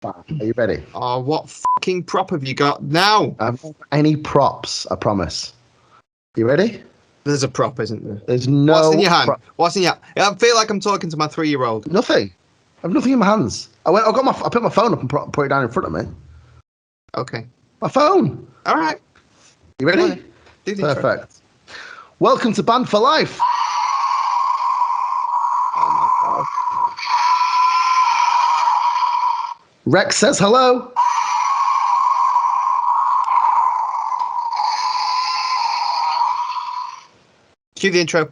Are you ready? Oh, what fucking prop have you got now? I haven't got any props, I promise. You ready? There's a prop, isn't there? There's no. What's in your hand? What's in your? I feel like I'm talking to my 3-year-old. Nothing. I have nothing in my hands. I put my phone up and put it down in front of me. Okay. My phone. All right. You ready? Do the intro. Perfect. Welcome to Band for Life. Oh my God. Rex says hello. Cue the intro.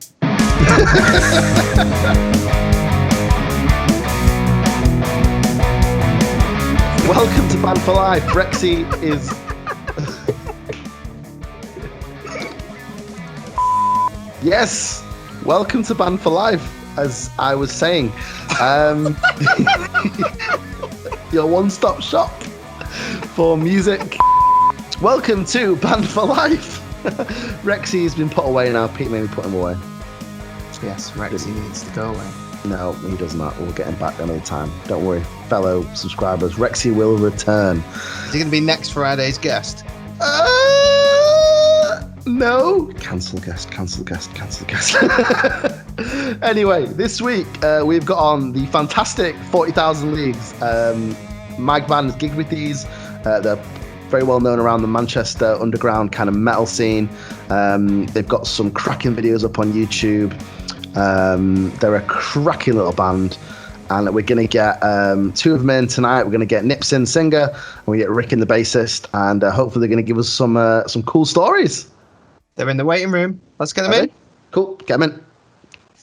Welcome to Band for Life. Rexy is. Yes. Welcome to Band for Life. As I was saying, your one-stop shop for music. Welcome to Band for Life. Rexy has been put away now. Pete made me put him away. Yes, Rexy needs to go away. No, he does not. We'll get him back another time. Don't worry, fellow subscribers. Rexy will return. Is he going to be next Friday's guest? No. Cancel guest. Anyway, this week we've got on the fantastic 40,000 Leagues. My band has gigged with these. They're very well known around the Manchester underground kind of metal scene. They've got some cracking videos up on YouTube. They're a cracking little band. And we're going to get two of them in tonight. We're going to get Nipson, singer, and we get Rick in the bassist. And hopefully they're going to give us some cool stories. They're in the waiting room. Let's get them in. Cool, get them in.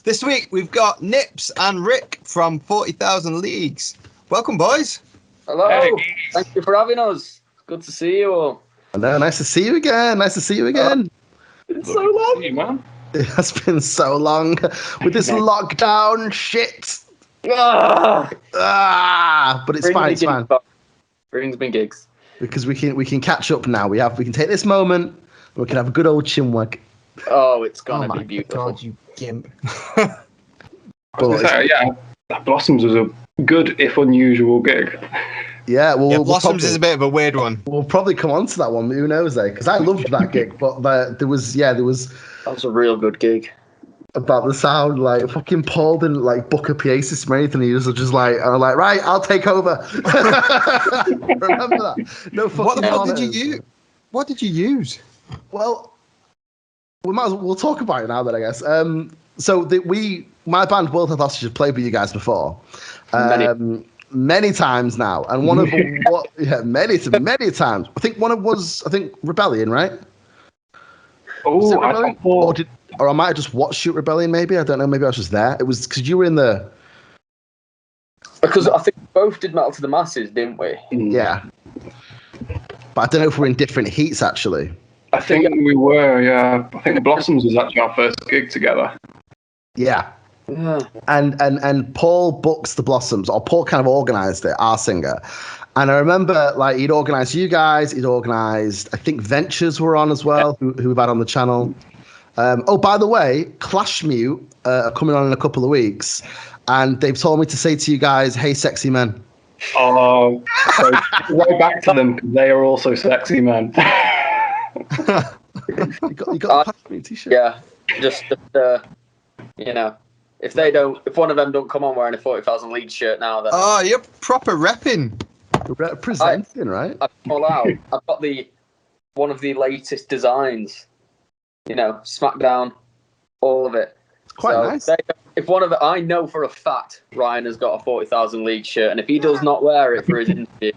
This week we've got Nips and Rick from 40,000 Leagues. Welcome, boys. Hello. Hey. Thank you for having us. Good to see you all. Hello, nice to see you again. It's so long. Hey, man. It has been so long with this lockdown shit. Ah, But it's fine. It's fine Brings me gigs. because we can catch up now. We can take this moment. We can have a good old chinwag. Oh, it's gonna my be beautiful. God, you gimp. I was gonna say, yeah, Blossoms was a good, if unusual, gig. Yeah, well, Yeah, we'll Blossoms probably, is a bit of a weird one. we'll probably come on to that one. Who knows, because I loved that gig, but there was That was a real good gig. about the sound. Like fucking Paul didn't like book a PA system or anything. He was just like, I'm like, right, I'll take over. Remember that? No fucking. What the fuck did monitors. you use? What did you use? Well, we'll talk about it now then, I guess. My band World Health Hostage have played with you guys before, many times now, and one of them, many times. I think one of was Rebellion, right? Oh, I Rebellion? thought Or I might have just watched Shoot Rebellion. Maybe I don't know. Maybe I was just there. It was because you were in the. Because I think we both did Metal to the Masses, didn't we? Yeah, but I don't know if we're in different heats actually. I think we were, yeah. I think Blossoms was actually our first gig together. Yeah. Yeah. And Paul books the Blossoms, or Paul kind of organised it, our singer. And I remember, like, he'd organised you guys, I think Ventures were on as well, who we've had on the channel. By the way, Clash Mute are coming on in a couple of weeks, and they've told me to say to you guys, hey, sexy men. Oh, so right back to them, because they are also sexy men. You got the Clash Mute t-shirt? Yeah. Just if one of them don't come on wearing a 40,000 Leagues shirt now, then Oh, you're proper repping. Representing, right? I call out. I've got one of the latest designs. SmackDown, all of it. It's quite nice. If one of it, I know for a fact Ryan has got a 40,000 League shirt, and if he does not wear it for his interview,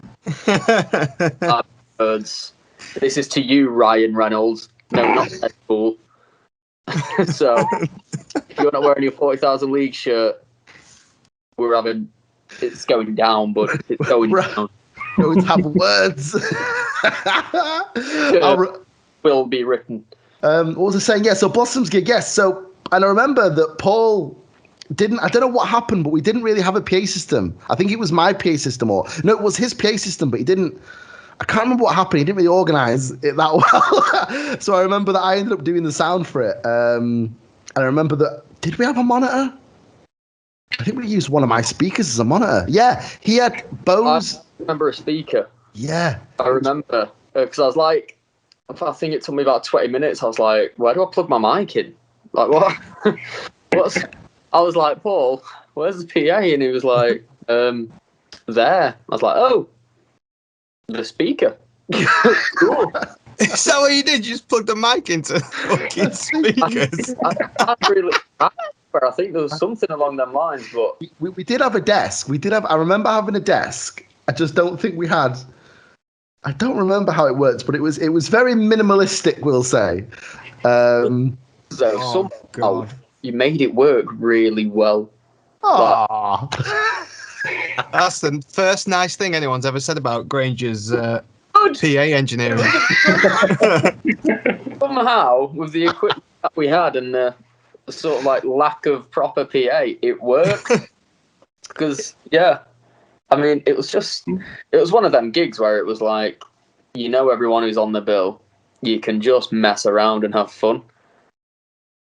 words. This is to you, Ryan Reynolds. No, not Deadpool. So, if you're not wearing your 40,000 League shirt, it's going down, but it's going down. Don't have words. Will be written. What was I saying? Yeah, so Blossom's gig, yes. So, and I remember that Paul didn't, I don't know what happened, but we didn't really have a PA system. I think it was my PA system, it was his PA system, but he didn't, I can't remember what happened. He didn't really organise it that well. So I remember that I ended up doing the sound for it. And I remember that, did we have a monitor? I think we used one of my speakers as a monitor. Yeah, he had Bose. I remember a speaker. Yeah. I remember because I was like, I think it took me about 20 minutes. I was like, where do I plug my mic in? Like what? I was like, Paul, where's the PA? And he was like, there. I was like, oh, the speaker. Cool. Is that what you did? You just plugged the mic into fucking speakers? I really. I think there was something along them lines, but we did have a desk. I remember having a desk. I just don't think we had. I don't remember how it worked, but it was very minimalistic, we'll say. Somehow you made it work really well. Aww. That's the first nice thing anyone's ever said about Grainger's PA engineering. Somehow, with the equipment that we had and the sort of like lack of proper PA, it worked. Because, yeah, I mean, it was one of them gigs where it was like, everyone who's on the bill, you can just mess around and have fun.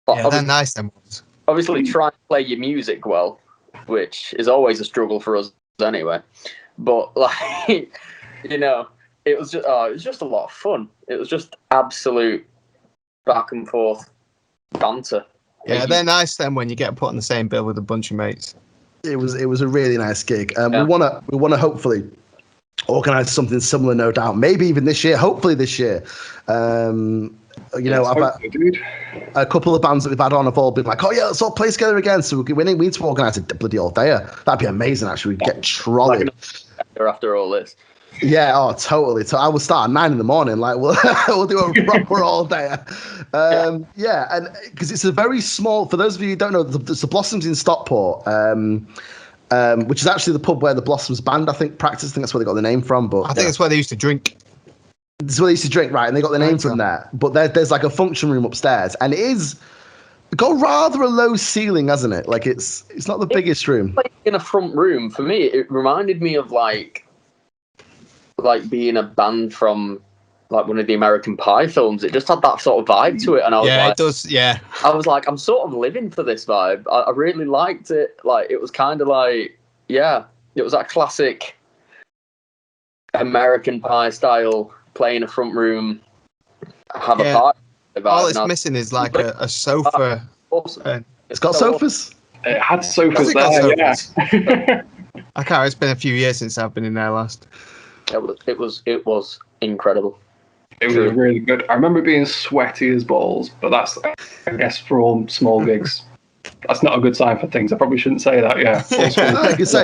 But yeah, they're nice, them ones. Obviously, try and play your music well, which is always a struggle for us anyway. But, like, it was just a lot of fun. It was just absolute back and forth banter. Yeah, they're nice then when you get put on the same bill with a bunch of mates. It was a really nice gig. We wanna hopefully organise something similar, no doubt. Maybe even this year. Hopefully this year. I've had a couple of bands that we've had on have all been like, oh yeah, let's all play together again. So we need to organise a bloody all day. That'd be amazing. Actually, we'd get trolleyed after all this. Yeah, oh, totally. So I will start at 9 a.m. Like we'll do a proper all day. Yeah, and because it's a very small. For those of you who don't know, it's the Blossoms in Stockport, which is actually the pub where the Blossoms band, I think, practiced. I think that's where they got the name from. But I think it's where they used to drink. It's where they used to drink, right? And they got the name from there. But there's like a function room upstairs, and it's got rather a low ceiling, hasn't it? Like it's not the biggest room. Like in a front room, for me, it reminded me of like being a band from like one of the American Pie films. It just had that sort of vibe to it, and I was like, it does. Yeah, I was like, I'm sort of living for this vibe. I really liked it. Like it was kind of like, yeah, it was that classic American Pie style. Play in a front room, have a party. All it's missing is like a sofa. Awesome. It's got sofas. It had sofas there. Yeah. I can't. It's been a few years since I've been in there last. It was incredible. It was really good. I remember being sweaty as balls, but that's, I guess, for all small gigs. That's not a good sign for things. I probably shouldn't say that. Yeah. No, you can say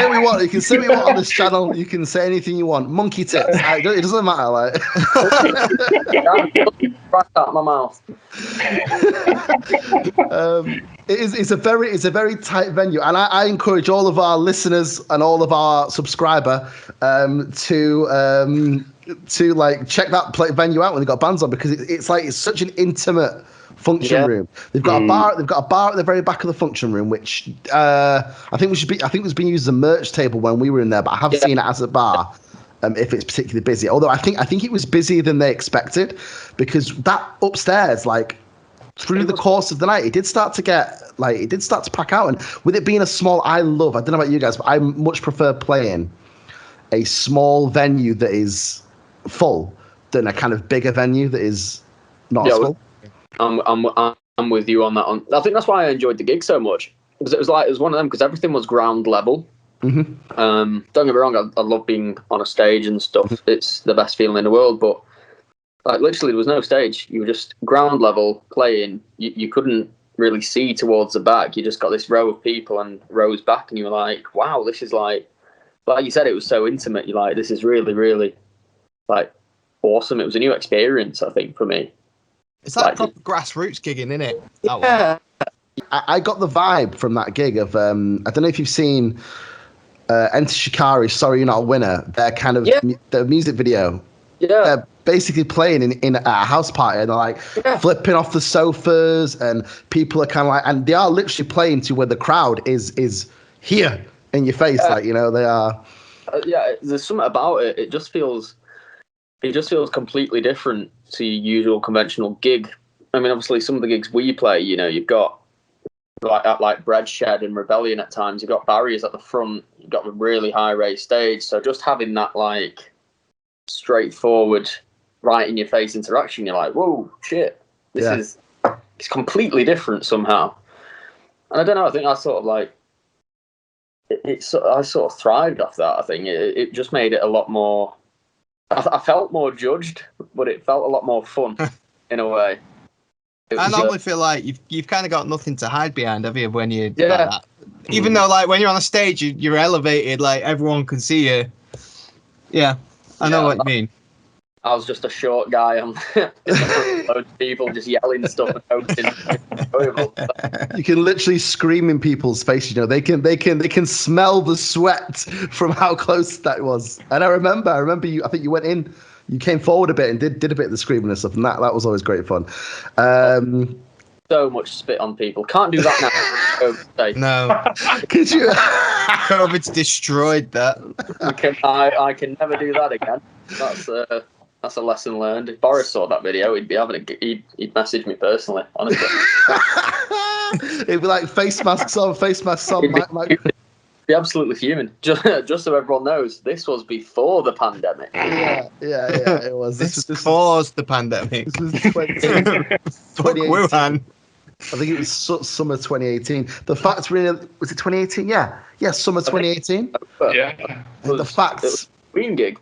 what you want. You can say what you want on this channel. You can say anything you want. Monkey tits. It doesn't matter. Like. Right out of my mouth. It's a very tight venue, and I encourage all of our listeners and all of our subscriber to like check that venue out when they got bands on, because it's such an intimate function room. They've got a bar. They've got a bar at the very back of the function room, which I think it was being used as a merch table when we were in there, but I have seen it as a bar. If it's particularly busy, although I think it was busier than they expected, because that upstairs, like through the course of the night, it did start to pack out. And with it being a small, I don't know about you guys, but I much prefer playing a small venue that is full than a kind of bigger venue that is not as full. I'm with you on that one. I think that's why I enjoyed the gig so much, because it was one of them, because everything was ground level. Mm-hmm. Don't get me wrong, I love being on a stage and stuff. It's the best feeling in the world, but like literally there was no stage. You were just ground level playing. You couldn't really see towards the back. You just got this row of people and rows back, and you were like, wow, this is like you said, it was so intimate. You're like, this is really, really like awesome. It was a new experience, I think, for me. It's like proper grassroots gigging, isn't it? Yeah. I got the vibe from that gig of I don't know if you've seen Enter Shikari, Sorry You're Not a Winner. Their kind of their music video. Yeah. They're basically playing in a house party, and they're like flipping off the sofas, and people are kind of like, and they are literally playing to where the crowd is here in your face, like they are. There's something about it. It just feels completely different to your usual conventional gig. I mean, obviously, some of the gigs we play, you've got like Bread Shed and Rebellion at times. You've got barriers at the front. You've got a really high raised stage. So just having that like straightforward, right in your face interaction, you're like, whoa, shit, it's completely different somehow. And I don't know. I think I sort of like I sort of thrived off that. I think it just made it a lot more. I felt more judged, but it felt a lot more fun in a way. I normally feel like you've kind of got nothing to hide behind, have you? When you like that. Mm-hmm. Even though like when you're on a stage, you're elevated, like everyone can see you. Yeah, I know what you mean. I was just a short guy on loads of people just yelling stuff and hoping it's enjoyable. You can literally scream in people's faces. You know, they can smell the sweat from how close that was. And I remember you. I think you went in. You came forward a bit and did a bit of the screaming and stuff, and that was always great fun. So much spit on people. Can't do that now. No. Could you? COVID's destroyed that. I can never do that again. That's a lesson learned. If Boris saw that video, he'd message me personally, honestly. It'd be like face masks on. He'd be absolutely fuming. Just so everyone knows, this was before the pandemic. Yeah, it was. This caused the pandemic. This was 2018. Wuhan. I think it was summer 2018. The facts was it 2018? Yeah, summer 2018. Yeah. The facts. It was a Queen gig.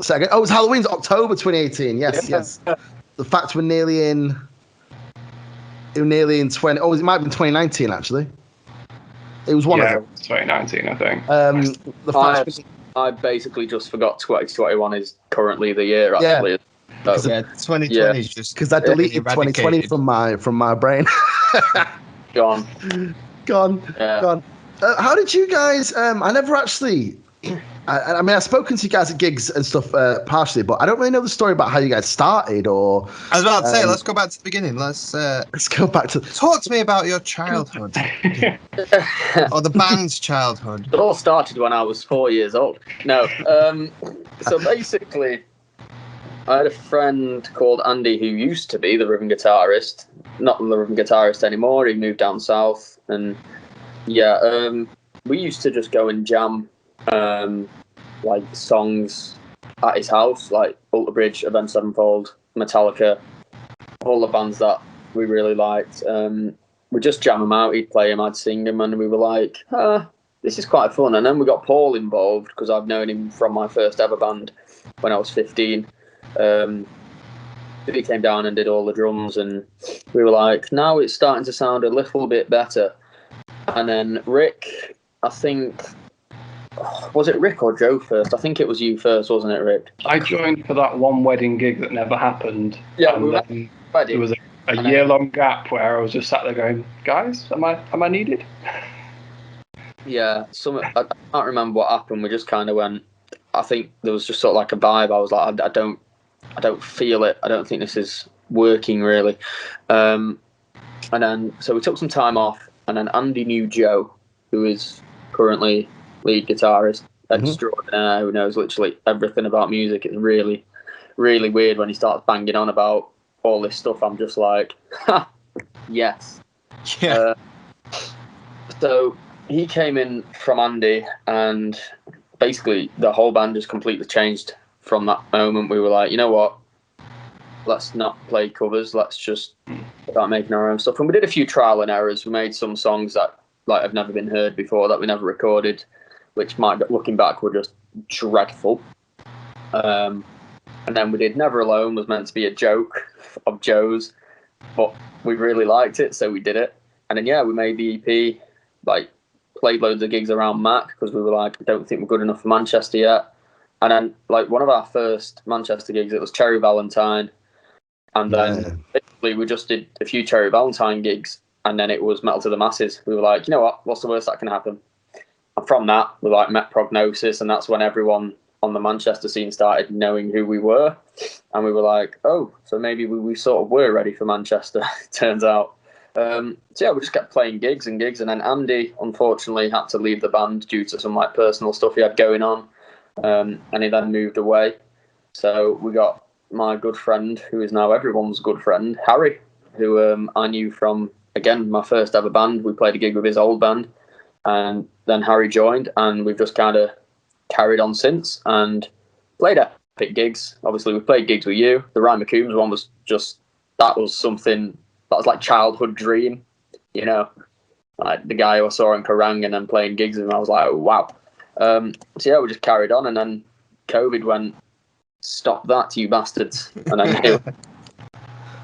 Second. Oh, it was Halloween's October 2018. Yes. The facts were nearly in 20. Oh, it might have been 2019 actually. It was one of them. 2019, I think. The facts. I basically just forgot 2021 is currently the year. Actually. Yeah. So, 2020 is just because I deleted 2020 from my brain. Gone. Gone. How did you guys? I never actually. I mean, I've spoken to you guys at gigs and stuff partially, but I don't really know the story about how you guys started. Or I was about to say, let's go back to the beginning. Let's go back to. Talk to me about your childhood, or the band's childhood. It all started when I was 4 years old. No, so basically, I had a friend called Andy who used to be the rhythm guitarist, not the rhythm guitarist anymore. He moved down south, and we used to just go and jam. Like songs at his house, like Alter Bridge, Avenged Sevenfold, Metallica, all the bands that we really liked. We just jam them out. He'd play them, I'd sing them, and we were like, this is quite fun. And then we got Paul involved because I've known him from my first ever band when I was 15. He came down and did all the drums, and we were like, now it's starting to sound a little bit better. And then Rick, I think. Was it Rick or Joe first? I think it was you first, wasn't it, Rick? I joined for that one wedding gig that never happened. Yeah, there was a year-long gap where I was just sat there going, "Guys, am I needed?" Yeah, I can't remember what happened. We just kind of went. I think there was just sort of like a vibe. I was like, I don't feel it. I don't think this is working really. And then so we took some time off, and then Andy knew Joe, who is currently lead guitarist extraordinaire, who knows literally everything about music. It's really, really weird when he starts banging on about all this stuff. I'm just like, yes. Yeah. So he came in from Andy, and basically the whole band just completely changed from that moment. We were like, you know what? Let's not play covers. Let's just start making our own stuff. And we did a few trial and errors. We made some songs that like have never been heard before, that we never recorded, which might, looking back, were just dreadful. And then we did Never Alone, was meant to be a joke of Joe's, but we really liked it, so we did it. And then we made the EP, like played loads of gigs around Mac because we were like, I don't think we're good enough for Manchester yet. And then like one of our first Manchester gigs, it was Cherry Valentine, and then basically we just did a few Cherry Valentine gigs, and then it was Metal to the Masses. We were like, you know what? What's the worst that can happen? And from that, we like met Prognosis, and that's when everyone on the Manchester scene started knowing who we were. And we were like, oh, so maybe we sort of were ready for Manchester, turns out. So we just kept playing gigs and gigs. And then Andy, unfortunately, had to leave the band due to some like personal stuff he had going on. And he then moved away. So we got my good friend, who is now everyone's good friend, Harry, who I knew from again, my first ever band. We played a gig with his old band, and then Harry joined, and we've just kind of carried on since and played epic gigs. Obviously, we played gigs with you. The Ryan McCombs one was that was something that was like childhood dream, you know. Like the guy who I saw in Kerrang and then playing gigs with him, I was like, oh, wow. So yeah, we just carried on, and then COVID went, stop that, you bastards. And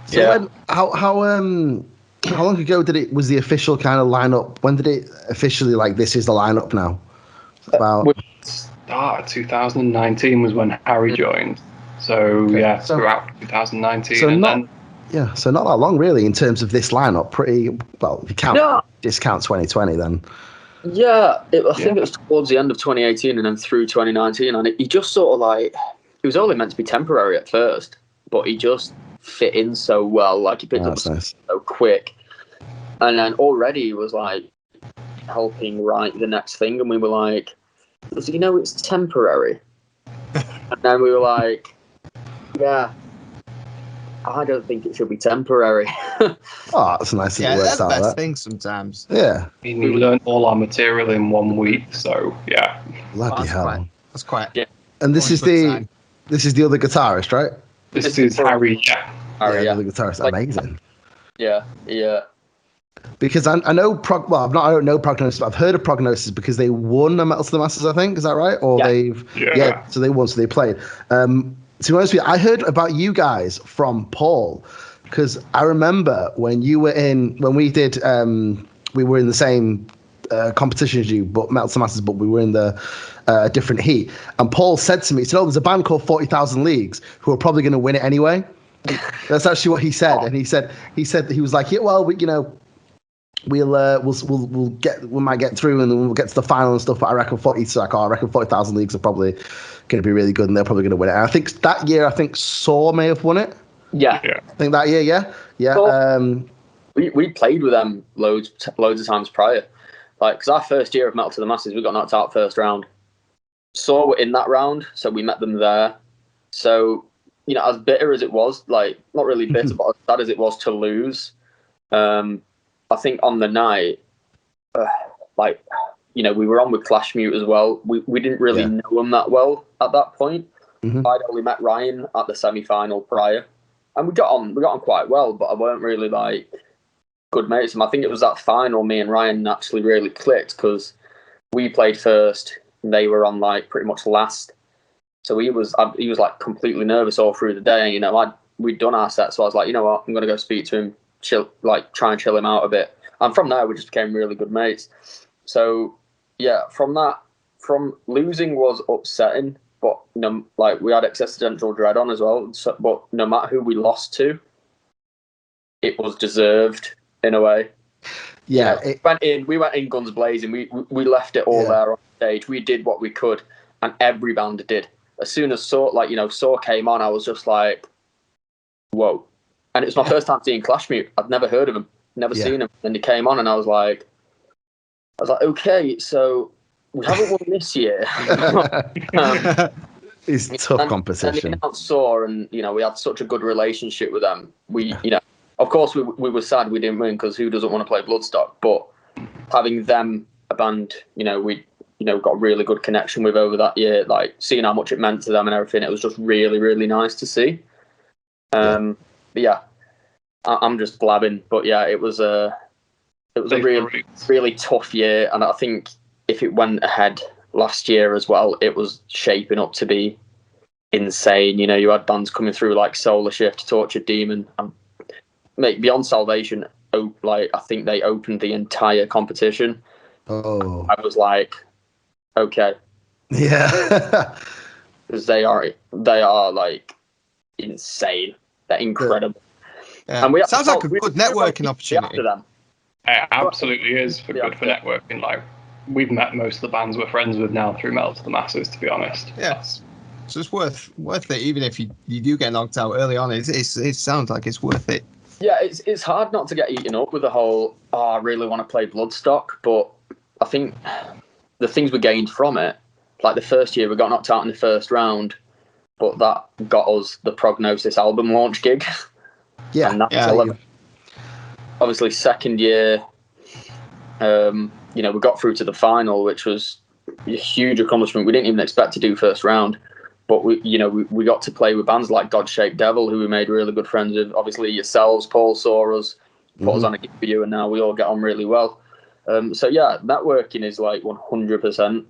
then how long ago was the official kind of lineup? When did it officially, like, this is the lineup now? About 2019 was when Harry joined. So yeah, throughout 2019. So then so not that long really in terms of this lineup. Pretty well, if you discount 2020 then. Yeah, I think it was towards the end of 2018 and then through 2019, and he just sort of like, it was only meant to be temporary at first, but he just fit in so well. Like he picked up so quick, and then already he was like helping write the next thing, and we were like, does he know it's temporary? And then we were like, yeah, I don't think it should be temporary. Oh, that's nice. Yeah, that's the best thing sometimes. Yeah. we learned all our material in 1 week, so yeah. Bloody hell. That's quite. Yeah. And this is the other guitarist, right? This is Harry. Yeah. Harry, the other guitarist. Like, amazing. Yeah. Because I know I don't know Prognosis, but I've heard of Prognosis because they won a Metal to the Masters, I think. Is that right? Or so they won, so they played. To be honest with you, I heard about you guys from Paul, because I remember when we were in the same competition as you, but Metal to the Masters, but we were in the different heat. And Paul said to me, he said, there's a band called 40,000 Leagues who are probably going to win it anyway. That's actually what he said. And he said he was like, yeah, well, we might get through and then we'll get to the final and stuff. But I reckon 40,000 Leagues are probably going to be really good and they're probably going to win it. And I think that year, Saw may have won it. Yeah. I think that year, yeah. So, we played with them loads of times prior. Like, because our first year of Metal to the Masters, we got knocked out first round. Saw were in that round, so we met them there. So, you know, as bitter as it was, like, not really bitter, but as sad as it was to lose, I think on the night, we were on with Clash Mute as well. We didn't really know them that well at that point. Mm-hmm. I'd only met Ryan at the semi-final prior, and we got on quite well, but I weren't really like good mates. And I think it was that final me and Ryan actually really clicked because we played first, and they were on like pretty much last. So he was like completely nervous all through the day. You know, we'd done our set, so I was like, you know what, I'm gonna go speak to him. Try and chill him out a bit, and from there we just became really good mates. So yeah, from losing was upsetting, but we had existential dread on as well. So, but no matter who we lost to, it was deserved in a way. Yeah, we went in guns blazing. We left it all there on stage. We did what we could, and every band did. As soon as Saw came on, I was just like, whoa. And it was my first time seeing Clash Mute. I'd never heard of him, never seen him. And he came on, and I was like, okay, so we haven't won this year. It's tough competition. And he Saw, and we had such a good relationship with them. Of course, we were sad we didn't win because who doesn't want to play Bloodstock? But having them, a band, we got a really good connection with over that year. Like seeing how much it meant to them and everything, it was just really, really nice to see. But yeah, I'm just blabbing. But yeah, it was a really, really tough year, and I think if it went ahead last year as well, it was shaping up to be insane. You had bands coming through like Solar Shift, Tortured Demon, and Beyond Salvation. I think they opened the entire competition. Oh, I was like, okay, yeah, because they are like insane. They're incredible. Yeah. And sounds like a good networking opportunity. After them. It absolutely is good for networking. Like, we've met most of the bands we're friends with now through Metal to the Masters, to be honest. Yes. So it's worth it, even if you do get knocked out early on. It sounds like it's worth it. Yeah, it's hard not to get eaten up with the whole, I really want to play Bloodstock, but I think the things we gained from it, like the first year we got knocked out in the first round, but that got us the Prognosis album launch gig. Yeah, and that's obviously second year, you know, we got through to the final, which was a huge accomplishment. We didn't even expect to do first round, but we got to play with bands like God Shaped Devil, who we made really good friends with. Obviously yourselves, Paul saw us, put us on a gig for you, and now we all get on really well. So yeah, networking is like 100%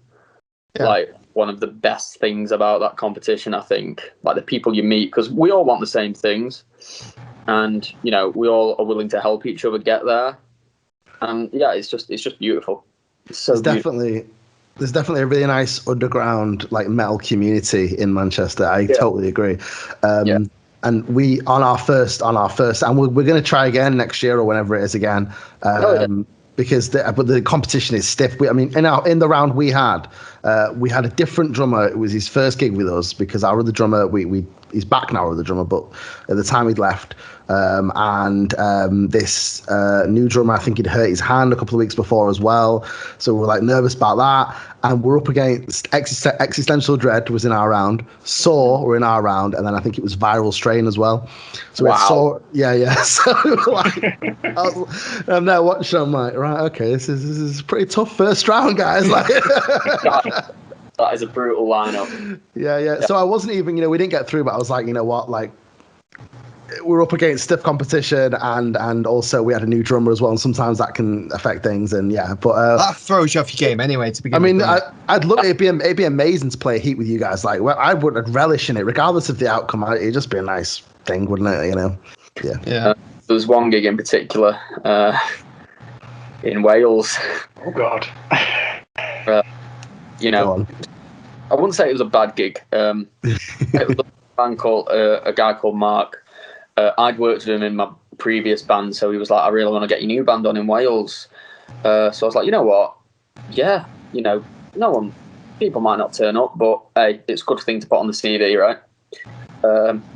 like one of the best things about that competition, I think. Like the people you meet, because we all want the same things, and you know, we all are willing to help each other get there. And yeah, it's just beautiful. It's so There's definitely a really nice underground like metal community in Manchester. I totally agree. And we on our first, and we're going to try again next year or whenever it is again. Because the competition is stiff. In the round we had a different drummer. It was his first gig with us because our other drummer, he's back now, our other drummer, but at the time he'd left. This new drummer, I think he'd hurt his hand a couple of weeks before as well. So we were like nervous about that. And we're up against Existential Dread was in our round. Saw were in our round. And then I think it was Viral Strain as well. So we had Saw. Yeah. So like, I'm there watching, I'm like, right, okay, this is a pretty tough first round, guys. Like, that is a brutal lineup. Yeah. So I wasn't even, we didn't get through, but I was like, you know what, like, we're up against stiff competition, and also we had a new drummer as well, and sometimes that can affect things. And but that throws you off your game anyway. To begin, I'd love it'd be amazing to play a heat with you guys. Like, I'd relish in it, regardless of the outcome. It'd just be a nice thing, wouldn't it? Yeah. There was one gig in particular in Wales. Oh God. I wouldn't say it was a bad gig. It was a guy called Mark. I'd worked with him in my previous band, so he was like, I really want to get your new band on in Wales. So I was like, you know what? Yeah, people might not turn up, but hey, it's a good thing to put on the CV, right?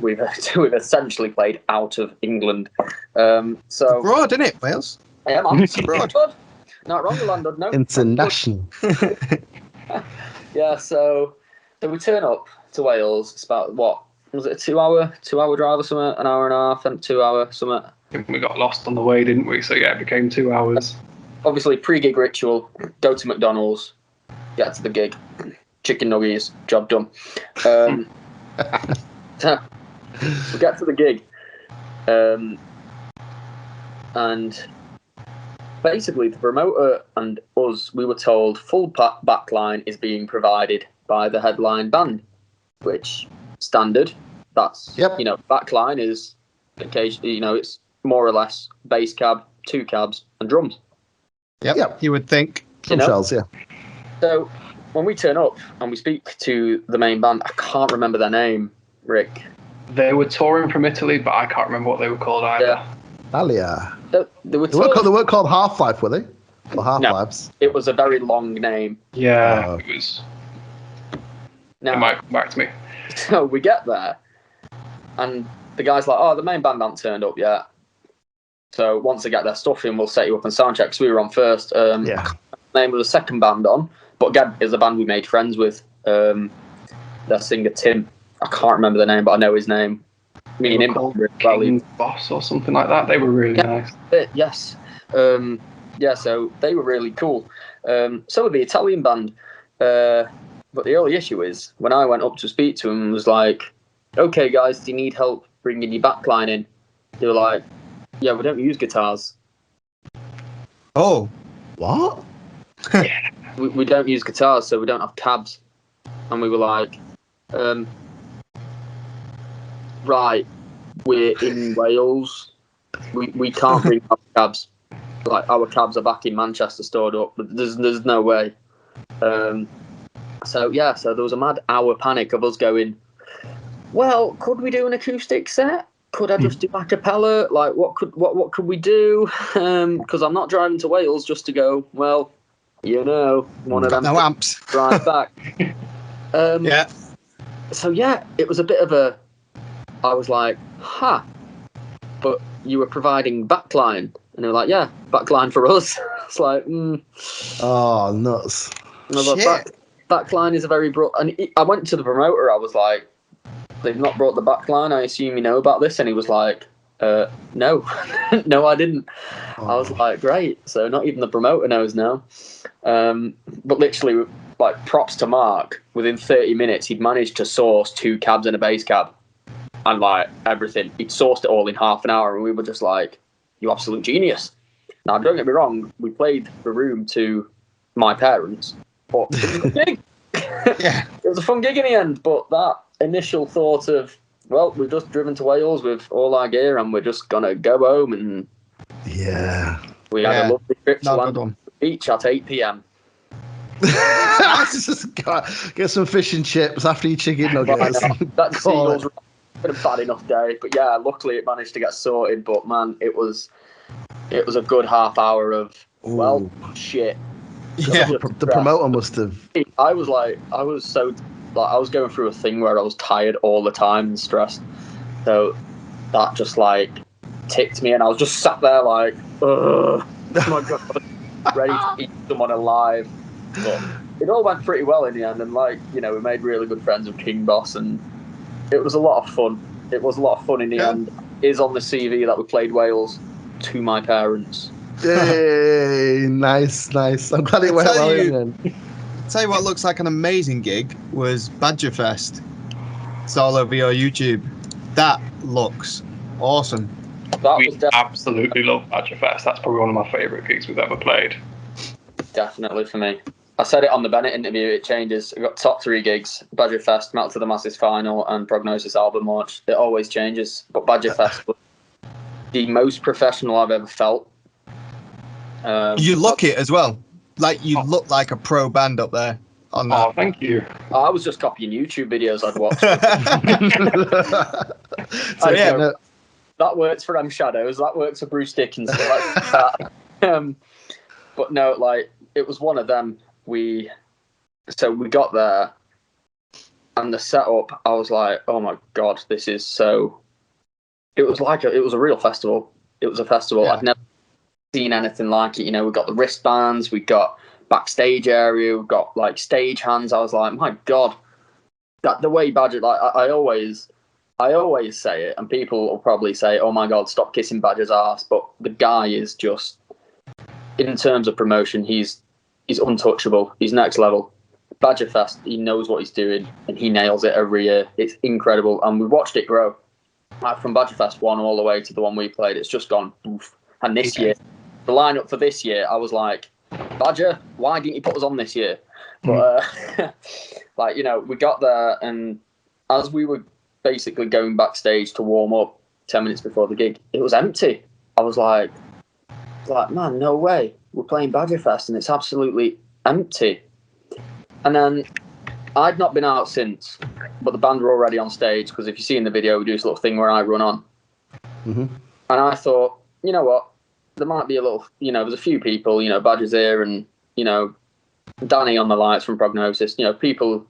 We've essentially played out of England. So abroad, isn't it, Wales? Yeah, man. It's abroad. Not wrong, London. No. International. Yeah, so we turn up to Wales. It's about what? Was it a 2 hour drive or something? An hour and a half and 2 hour something? I think we got lost on the way, didn't we? So yeah, it became 2 hours. Obviously, pre-gig ritual, go to McDonald's, get to the gig, chicken nuggies, job done. We get to the gig, and basically the promoter and us, we were told full backline is being provided by the headline band, which standard. That's backline is occasionally, it's more or less bass cab, 2 cabs, and drums. Yep. You would think. Shells, yeah. So when we turn up and we speak to the main band, I can't remember their name, Rick. They were touring from Italy, but I can't remember what they were called either. Yeah. Alia. They weren't called Half-Life, were they? Or Half-Lives? No, it was a very long name. Yeah, it was. Now, it might come back to me. So we get there, and the guy's like, "Oh, the main band haven't turned up yet. So once they get their stuff in, we'll set you up and sound check." Because we were on first. The name of the second band on, but again, it's a band we made friends with. Their singer Tim, I can't remember the name, but I know his name. Me and him King Boss or something like that. They were really nice. Yes. So they were really cool. So were the Italian band. But the only issue is, when I went up to speak to him, was like, "Okay, guys, do you need help bringing your backline in?" They were like, "Yeah, we don't use guitars." Oh. What? we don't use guitars, so we don't have cabs. And we were like, right, we're in Wales. We can't bring our cabs. Like, our cabs are back in Manchester stored up. But there's no way. So there was a mad hour panic of us going, well, could we do an acoustic set? Could I just do a cappella? Like, what could we do? Because I'm not driving to Wales just to go, well, one of them. No amps. Drive back. Yeah. So, it was a bit of a... I was like, but you were providing backline. And they were like, yeah, backline for us. It's like, Oh, nuts. And I was like, backline is a very broad... And I went to the promoter, I was like, they've not brought the backline, I assume you know about this. And he was like, No, no, I didn't. I was like, great. So not even the promoter knows now. But literally, like, props to Mark. Within 30 minutes, he'd managed to source 2 cabs and a bass cab, and like everything. He'd sourced it all in half an hour, and we were just like, "You absolute genius!" Now, don't get me wrong. We played the room to my parents, but it was a gig. Yeah, it was a fun gig in the end. But that initial thought of, well, we've just driven to Wales with all our gear, and we're just gonna go home, and we had a lovely trip to land on the beach at 8 p.m. Just get some fish and chips after your chicken nuggets. That seagulls were been a bad enough day, but yeah, luckily it managed to get sorted. But man, it was a good half hour of shit. Yeah, the promoter must have. I was going through a thing where I was tired all the time and stressed, so that just like ticked me, and I was just sat there like, oh my god, ready to eat someone alive. But it all went pretty well in the end, and like, you know, we made really good friends with King Boss, and it was a lot of fun. It was a lot of fun in the end. It is on the CV that we played Wales to my parents. Hey, nice. I'm glad it went well in the end. Tell you what looks like an amazing gig was Badgerfest. It's all over your YouTube. That looks awesome. We absolutely love Badgerfest. That's probably one of my favourite gigs we've ever played. Definitely for me. I said it on the Bennett interview, it changes. We've got top 3 gigs: Badgerfest, Melt to the Masses Final, and Prognosis album launch. It always changes. But Badgerfest was the most professional I've ever felt. You look it as well. Like, you look like a pro band up there on that. Oh, thank you. I was just copying YouTube videos I'd watched. That works for M Shadows. That works for Bruce Dickinson. But no, like, it was one of them. We got there, and the setup, I was like, oh my god, this is so. It was a real festival. It was a festival. Yeah. I'd never seen anything like it. You know, we got the wristbands, we got backstage area, we got like stage hands. I was like, my god, that the way Badger, like, I always say it, and people will probably say, oh my god, stop kissing Badger's ass. But the guy is just, in terms of promotion, he's untouchable. He's next level. Badgerfest, he knows what he's doing, and he nails it every year. It's incredible, and we watched it grow. Like, from Badgerfest 1 all the way to the one we played, it's just gone poof. And this year, the lineup for this year, I was like, Badger, why didn't you put us on this year? But like, you know, we got there, and as we were basically going backstage to warm up 10 minutes before the gig, it was empty. I was like, man, no way. We're playing Badgerfest and it's absolutely empty. And then I'd not been out since, but the band were already on stage, because if you see in the video, we do this little thing where I run on. Mm-hmm. And I thought, you know what, there might be a little, you know, there's a few people, you know, Badger's here, and, you know, Danny on the lights from Prognosis, you know, people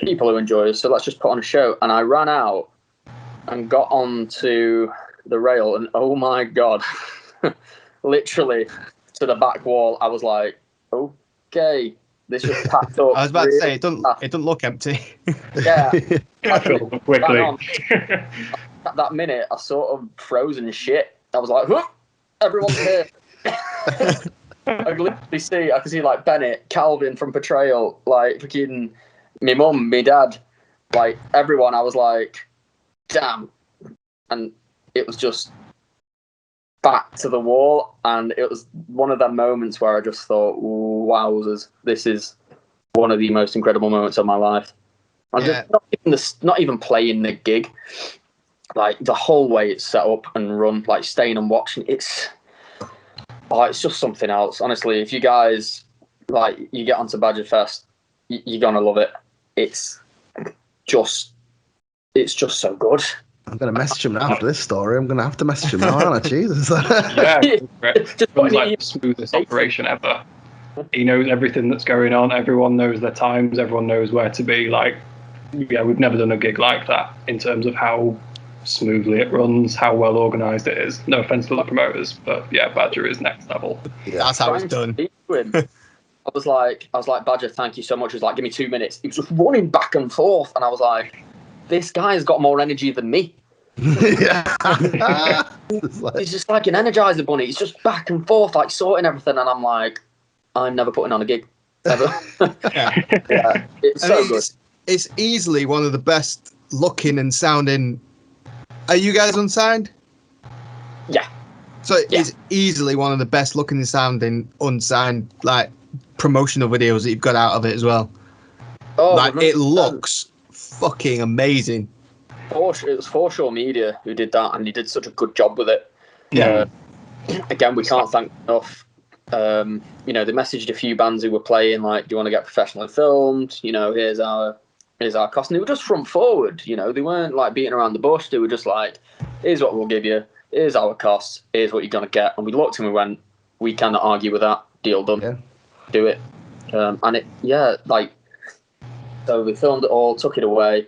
who enjoy us, so let's just put on a show. And I ran out and got onto the rail, and oh my god, literally to the back wall, I was like, okay, this just packed up. I was about to say, it doesn't look empty. Yeah. I feel quickly. At that minute, I sort of froze and shit. I was like, huh, everyone's here. I can see like Bennett, Calvin from Portrayal, like freaking my mum, my dad, like everyone. I was like, damn. And it was just back to the wall, and it was one of them moments where I just thought, wowzers, this is one of the most incredible moments of my life. I'm just not even playing the gig, like the whole way it's set up and run, like staying and watching, it's just something else. Honestly, if you guys like, you get onto Badgerfest, you're gonna love it. It's just so good. I'm going to message him now after this story. I'm going to have to message him now, aren't I? Jesus. Yeah, it's like the smoothest operation ever. He knows everything that's going on. Everyone knows their times. Everyone knows where to be. Like, yeah, we've never done a gig like that in terms of how smoothly it runs, how well organised it is. No offence to the promoters, but yeah, Badger is next level. Yeah. That's how it's done. I was like, Badger, thank you so much. He was like, give me 2 minutes. He was just running back and forth, and I was like, this guy's got more energy than me. Yeah. It's like- He's just like an Energizer bunny. He's just back and forth, like sorting everything, and I'm like, I'm never putting on a gig ever. Yeah. Yeah, it's I so mean, good. it's easily one of the best looking and sounding. Are you guys unsigned? Yeah. So it's easily one of the best looking and sounding unsigned like promotional videos that you've got out of it as well. Oh, Like it 100%. looks fucking amazing. It was Foreshore Media who did that, and he did such a good job with it. Yeah. Again, we can't thank enough. They messaged a few bands who were playing, like, do you want to get professionally filmed? Here's our cost. And they were just front forward, they weren't like beating around the bush. They were just like, here's what we'll give you, here's our costs, here's what you're going to get. And we looked and we went, we cannot argue with that. Deal done. Yeah. Do it. So we filmed it all, took it away,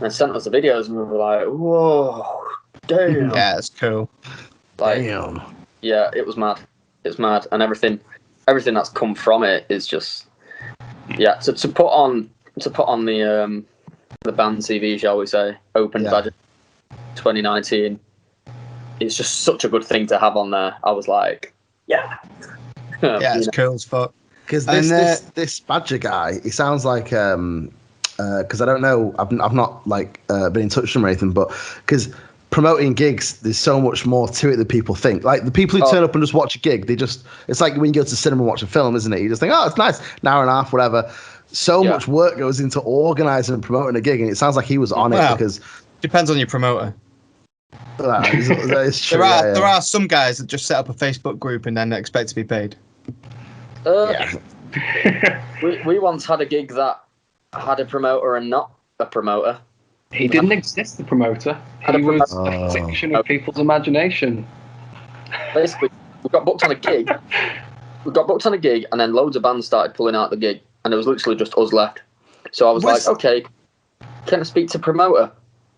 and sent us the videos, and we were like, whoa, damn. Yeah, it's cool. Like, Damn. yeah, it was mad. It's mad, and everything that's come from it is just, yeah. So to put on the band CV, shall we say, open Badger 2019, it's just such a good thing to have on there. I was like, yeah, Yeah, it's cool as fuck. Because And, this Badger guy, he sounds like because I don't know, I've not like been in touch with him or anything, but because promoting gigs, there's so much more to it than people think. Like the people who turn up and just watch a gig, it's like when you go to the cinema and watch a film, isn't it? You just think, oh, it's nice, an hour and a half, whatever. So much work goes into organising and promoting a gig, and it sounds like he was on it because depends on your promoter. that is true. There are some guys that just set up a Facebook group and then expect to be paid. We once had a gig that had a promoter and not a promoter. He didn't exist, the promoter. He was a fiction of people's imagination. Basically, we got booked on a gig. And then loads of bands started pulling out the gig, and there was literally just us left. So I was like, okay, can I speak to promoter?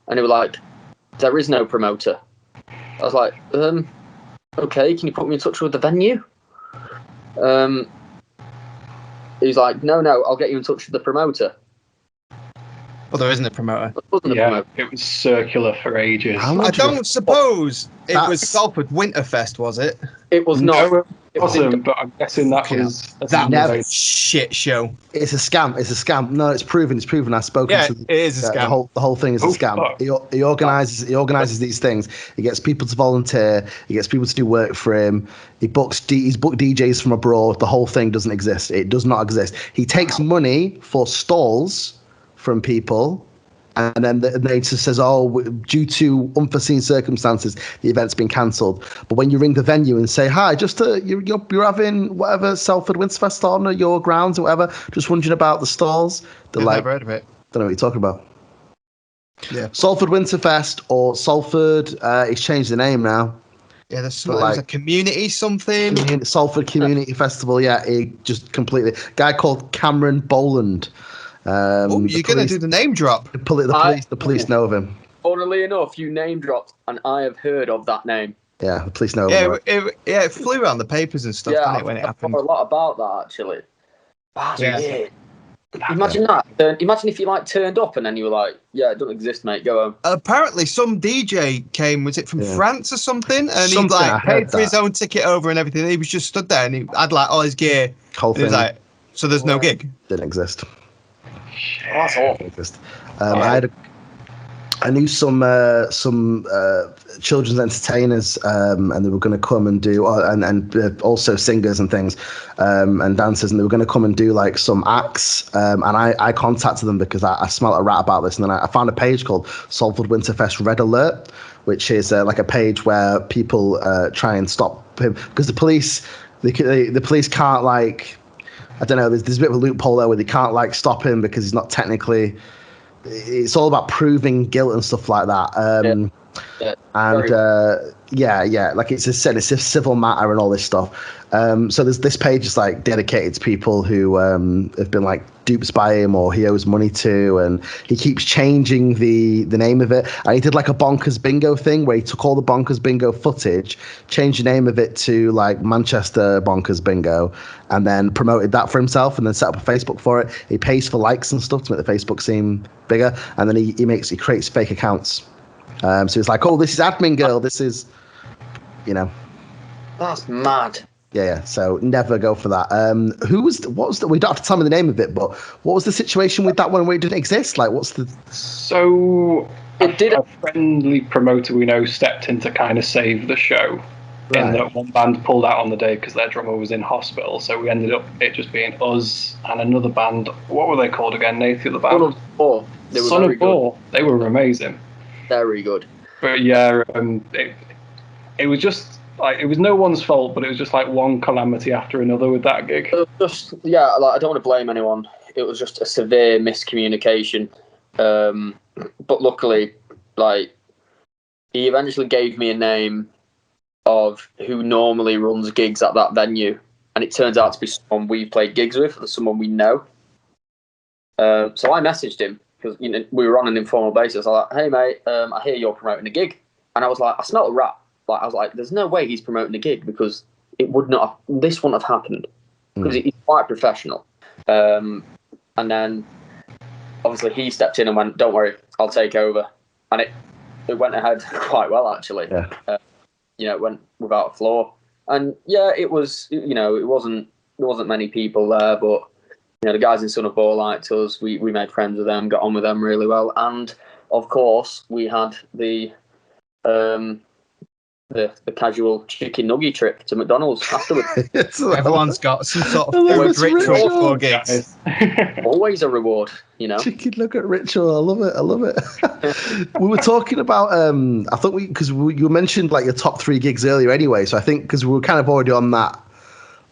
And they were like, there is no promoter. I was like, okay, can you put me in touch with the venue? He's like, no, I'll get you in touch with the promoter. Well, there isn't a promoter. It was circular for ages. I don't suppose it was Salford Winterfest, was it? It was not. No, it wasn't, but I'm guessing that was that shit show. It's a scam. No, it's proven. I've spoken to it is a scam. The whole thing is a scam. He organizes these things. He gets people to volunteer. He gets people to do work for him. He's booked DJs from abroad. The whole thing doesn't exist. It does not exist. He takes money for stalls from people, and then they just says, oh, due to unforeseen circumstances, the event's been cancelled. But when you ring the venue and say, hi, just you're having whatever Salford Winterfest on your grounds or whatever, just wondering about the stalls, they're like, never heard of it. Don't know what you're talking about. Yeah, Salford Winterfest or Salford, he's changed the name now. Yeah, there's a community something. Salford Community Festival. Yeah, he just completely. Guy called Cameron Boland. You're gonna do the name drop. The police know of him. Funnily enough, you name dropped, and I have heard of that name. Yeah, the police know of him. It flew around the papers and stuff, didn't it, when it happened? A lot about that, actually. That's weird. Imagine that. Imagine if you turned up and then you were like, "Yeah, it doesn't exist, mate. Go home." Apparently, some DJ came. Was it from France or something? And he paid for his own ticket over and everything. He was just stood there and he had all his gear. Whole thing. He was like, "So there's no gig." Didn't exist. Oh, that's awful. I knew some children's entertainers, and they were going to come and do, and also singers and things, and dancers, and they were going to come and do some acts. And I contacted them because I smelled a rat about this, and then I found a page called Salford Winterfest Red Alert, which is a page where people try and stop him because the police can't I don't know. There's a bit of a loophole there where they can't stop him because he's not technically. It's all about proving guilt and stuff like that. It's a civil matter and all this stuff. So this page is dedicated to people who have been duped by him or he owes money to, and he keeps changing the name of it. And he did a bonkers bingo thing where he took all the bonkers bingo footage, changed the name of it to Manchester Bonkers Bingo, and then promoted that for himself, and then set up a Facebook for it. He pays for likes and stuff to make the Facebook seem bigger, and then he creates fake accounts. So it's like, oh, this is admin girl. This is, That's mad. Yeah. So never go for that. What was the? We don't have to tell me the name of it, but what was the situation with that one where it didn't exist? Like, what's the? So It did. A friendly promoter we know stepped in to kind of save the show. Right. In that one band pulled out on the day because their drummer was in hospital, so we ended up it just being us and another band. What were they called again, Nate? The other band? Son of Four. They were Son very of Four. good. They were amazing. Very good. But yeah, it was just like, it was no one's fault, but it was just like one calamity after another with that gig. It was just, like, I don't want to blame anyone. It was just a severe miscommunication. But luckily, like, he eventually gave me a name of who normally runs gigs at that venue, and it turns out to be someone we've played gigs with, or someone we know. So I messaged him because we were on an informal basis. I was like, "Hey mate, I hear you're promoting a gig," and I was like, I smelled a rat. Like, I was like, "There's no way he's promoting a gig because this wouldn't have happened because he's quite professional." And then obviously he stepped in and went, "Don't worry, I'll take over," and it went ahead quite well actually. Yeah. It went without a flaw, and it was. There wasn't many people there, but the guys in Son of Four liked us. We made friends with them, got on with them really well, and of course we had the casual chicken nugget trip to McDonald's afterwards. Everyone's got some sort of food ritual for gigs. Always a reward, Chicken nugget ritual. I love it. We were talking about, I thought because you mentioned like your top 3 gigs earlier anyway. So I think because we were kind of already on that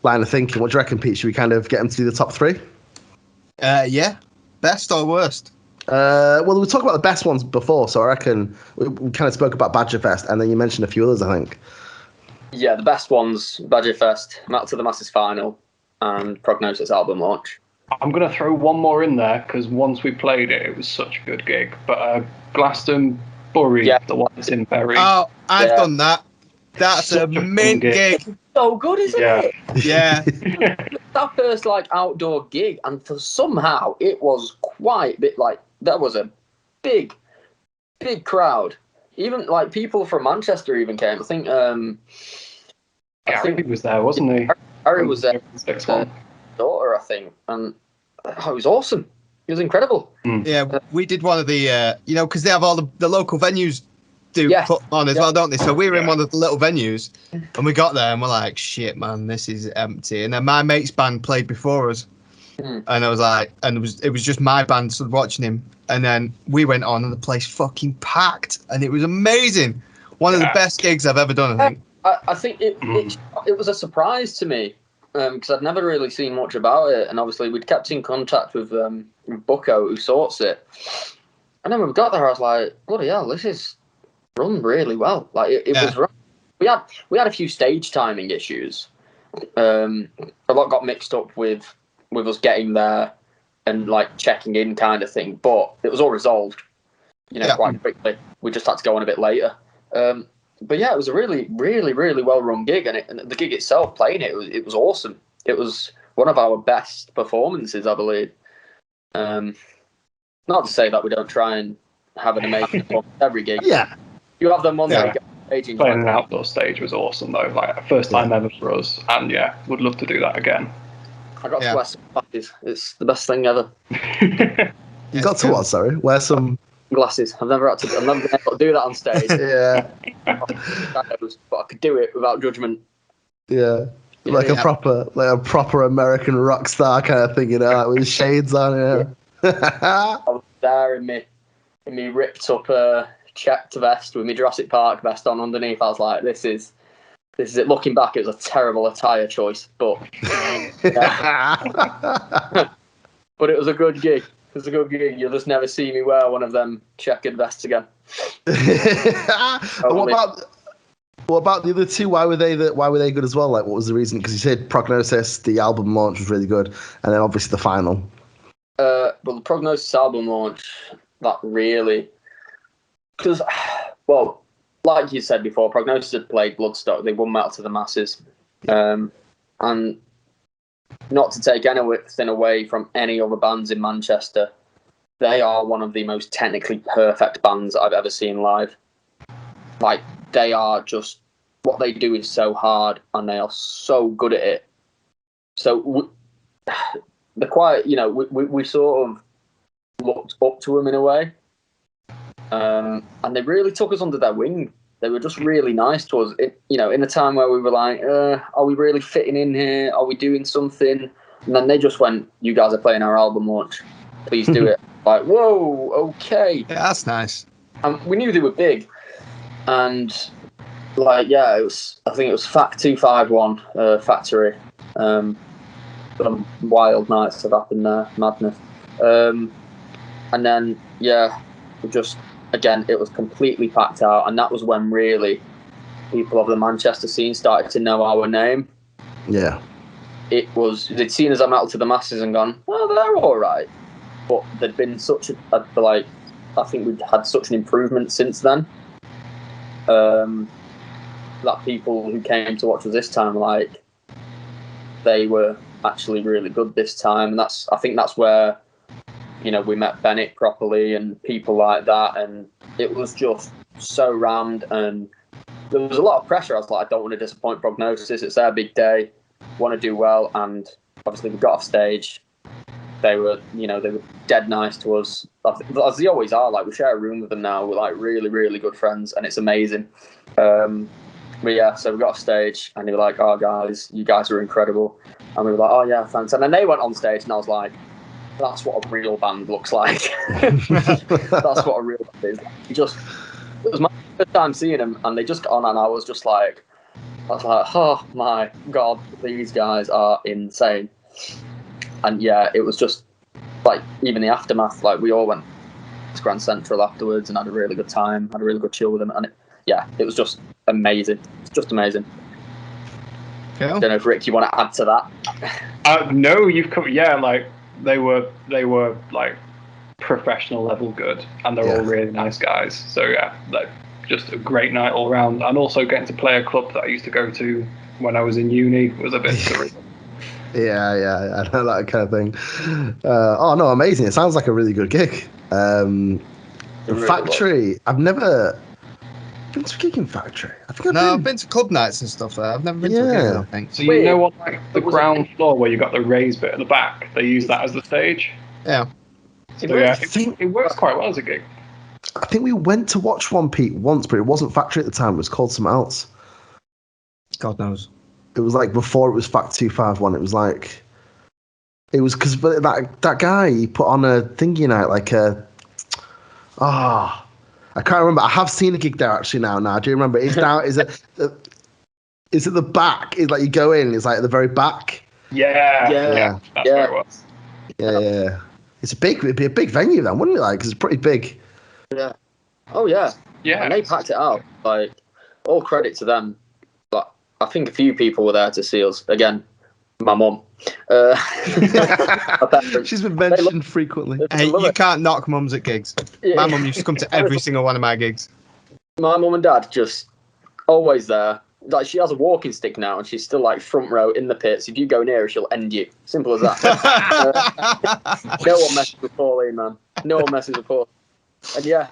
line of thinking, what do you reckon, Pete? Should we kind of get them to do the top 3? Yeah. Best or worst? Well, we were talking about the best ones before, so I reckon we kind of spoke about Badgerfest, and then you mentioned a few others, I think. Yeah, the best ones: Badgerfest, Metal to the Masses final, and Prognosis album launch. I'm going to throw one more in there because once we played it, it was such a good gig. But Glaston Bury, the one that's in Bury. Oh, I've done that. That's a mint gig. So good, isn't it? Yeah. That first outdoor gig, and somehow it was quite a bit that was a big crowd. Even people from Manchester even came. I think Harry was there, wasn't he? Harry was there. Daughter, I think, and it was awesome. It was incredible. Yeah, we did one of the because they have all the local venues put on as well, don't they? So we were in one of the little venues, and we got there and we're like, shit, man, this is empty. And then my mate's band played before us, and I was like, and it was just my band stood watching him. And then we went on, and the place fucking packed, and it was amazing. One of the best gigs I've ever done, I think. I think it was a surprise to me because I'd never really seen much about it, and obviously we'd kept in contact with Bucko, who sorts it. And then when we got there, I was like, bloody hell, this is run really well. It was run. We had a few stage timing issues. A lot got mixed up with us getting there and checking in kind of thing, but it was all resolved, quite quickly. We just had to go on a bit later. But yeah, it was a really, really, really well run gig, and the gig itself, playing it was awesome. It was one of our best performances, I believe. Not to say that we don't try and have an amazing performance every gig. Yeah. You have them ones that get staging. Playing an outdoor stage was awesome though, first time ever for us, and would love to do that again. I got to wear some glasses. It's the best thing ever. You got to what? Sorry, wear some glasses. I've never been able to do that on stage. Yeah. But I could do it without judgment. Yeah. A proper American rock star kind of thing, with shades on. I was there in me ripped up checked vest with my Jurassic Park vest on underneath. I was like, this is it. Looking back, it was a terrible attire choice, but but it was a good gig. You'll just never see me wear one of them checkered vests again. What about the other two? Why were they good as well? What was the reason? Because you said Prognosis, the album launch was really good, and then obviously the final. Well, the Prognosis album launch, that really, because, well, like you said before, Prognosis had played Bloodstock. They won Metal to the Masses, and not to take anything away from any other bands in Manchester, they are one of the most technically perfect bands I've ever seen live. like they are just, what they do is so hard and they are so good at it. So they're quite, we sort of looked up to them in a way. And they really took us under their wing. They were just really nice to us, in a time where we were like, are we really fitting in here? Are we doing something? And then they just went, you guys are playing our album launch. Please do it. Like, whoa, okay. Yeah, that's nice. And we knew they were big. And, I think it was Fact 251 Factory. Some wild nights have happened there, madness. And then, we just, again, it was completely packed out. And that was when really people of the Manchester scene started to know our name. Yeah. They'd seen us at Metal to the Masses and gone, oh, they're all right. But there'd been such I think we'd had such an improvement since then. That people who came to watch us this time, they were actually really good this time. And I think that's where, we met Bennett properly and people like that. And it was just so rammed. And there was a lot of pressure. I was like, I don't want to disappoint Prognosis. It's their big day. Want to do well. And obviously we got off stage. They were dead nice to us, as they always are. We share a room with them now. We're really, really good friends, and it's amazing. But yeah, so we got off stage, and they were like, "Oh, guys, you guys are incredible," and we were like, "Oh yeah, thanks." And then they went on stage, and I was like, "That's what a real band looks like." That's what a real band is. It was my first time seeing them, and they just got on, and I was like, "Oh my god, these guys are insane." And yeah, it was just even the aftermath. We all went to Grand Central afterwards and had a really good time, had a really good chill with them, and it was just amazing. It's just amazing. Cool. I don't know if Rick, you want to add to that? No, you've come. Yeah, they were professional level good, and they're all really nice guys. So yeah, just a great night all round, and also getting to play a club that I used to go to when I was in uni was a bit surreal. Yeah, I know that kind of thing. Oh no, amazing! It sounds like a really good gig. Really Factory. was. I've never been to a gig in Factory. I've been to club nights and stuff there. I've never been to a gig, I don't think. So you know what, the ground floor where you got the raised bit at the back, they use that as the stage. Yeah. So it works quite well as a gig. I think we went to watch One Pete once, but it wasn't Factory at the time. It was called something else. God knows. It was before it was Fact 251. It was because that guy, he put on a thingy night, I can't remember. I have seen a gig there actually now. Do you remember? It's down, is it the back? Is you go in, it's at the very back. Yeah. That's where it was. Yeah. It'd be a big venue then, wouldn't it? Because it's pretty big. Yeah. Oh yeah. Yeah. And they packed it out. All credit to them. I think a few people were there to see us. Again, my mum. She's been mentioned frequently. Hey, you can't knock mums at gigs. Yeah. My mum used to come to every single one of my gigs. My mum and dad just always there. She has a walking stick now, and she's still front row in the pits. If you go near her, she'll end you. Simple as that. No one messes with Pauline, man. No one messes with Pauline. And yeah,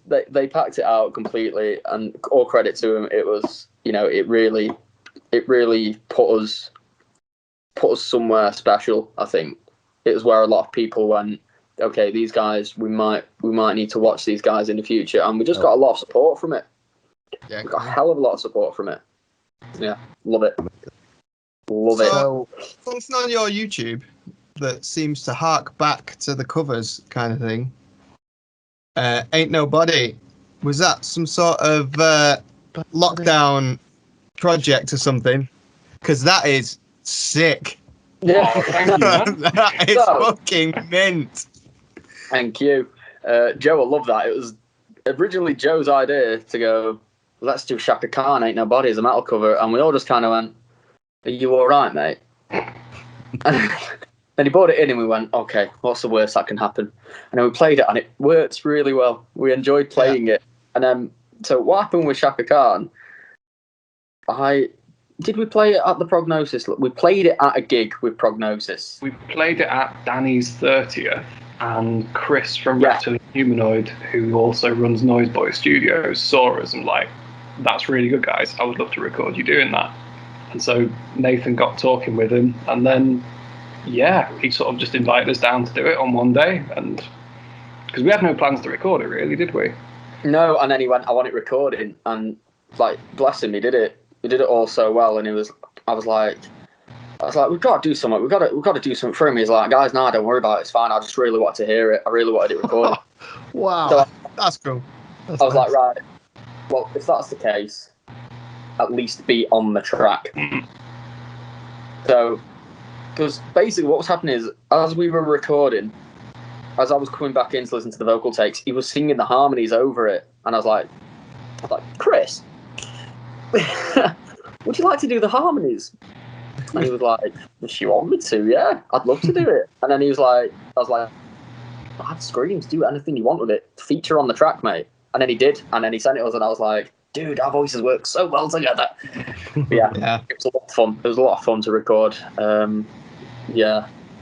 they packed it out completely, and all credit to them. It was, it really put us somewhere special. I think it was where a lot of people went, okay, these guys, we might need to watch these guys in the future, and we just got a lot of support from it. Yeah, we got a hell of a lot of support from it. Yeah, love it. So, something on your YouTube that seems to hark back to the covers kind of thing. Ain't Nobody. Was that some sort of lockdown project or something? Because that is sick. Yeah, oh, thank you, man. That is fucking mint. Thank you. Joe will love that. It was originally Joe's idea to go, let's do Shaka Khan, Ain't Nobody as a metal cover, and we all just kind of went, are you all right, mate? And then he brought it in and we went, okay, what's the worst that can happen? And then we played it and it worked really well. We enjoyed playing it. And then, so what happened with Shaka Khan, did we play it at the Prognosis? We played it at a gig with Prognosis. We played it at Danny's 30th, and Chris from Reptilian Humanoid, who also runs Noiseboy Studios, saw us and that's really good, guys. I would love to record you doing that. And so Nathan got talking with him, and then, yeah, he sort of just invited us down to do it on one day, and because we had no plans to record it, really, did we? No, and then he went, I want it recording, and like, bless him, he did it all so well, and I was like, we've got to do something. We've got to do something for him. He's like, guys, don't worry about it. It's fine. I just really wanted to hear it. I really wanted it recorded. Wow, so that's cool. I was like, right, well, if that's the case, at least be on the track. So, because basically what was happening is, as we were recording, as I was coming back in to listen to the vocal takes, he was singing the harmonies over it, and I was like, Chris, would you like to do the harmonies? And he was like, if you want me to, yeah, I'd love to do it. And then I was like, I have screams, do anything you want with it. Feature on the track, mate. And then he did, and then he sent it us, and I was like, dude, our voices work so well together. But yeah, it was a lot of fun. It was a lot of fun to record.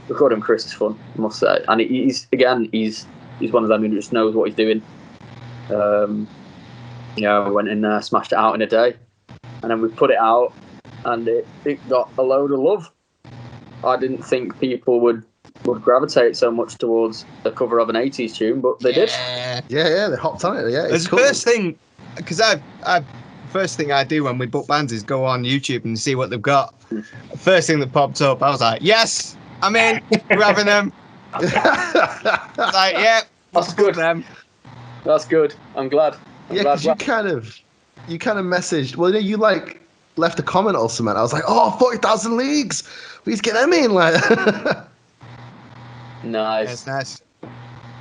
Recording Chris is fun, I must say. And he's one of them who just knows what he's doing. Went in there, smashed it out in a day, and then we put it out, and it got a load of love. I didn't think people would gravitate so much towards a cover of an 80s tune, but they did. Yeah, they hopped on it. Yeah, it's cool. First thing, because first thing I do when we book bands is go on YouTube and see what they've got. First thing that popped up, I was like, yes, I'm in. We're having them. Like, yeah, that's good. Them. That's good. I'm glad. Because you kind of messaged. Well, you like left a comment or something. I was like, 40,000 leagues. Please get them in. Like, nice. That's nice.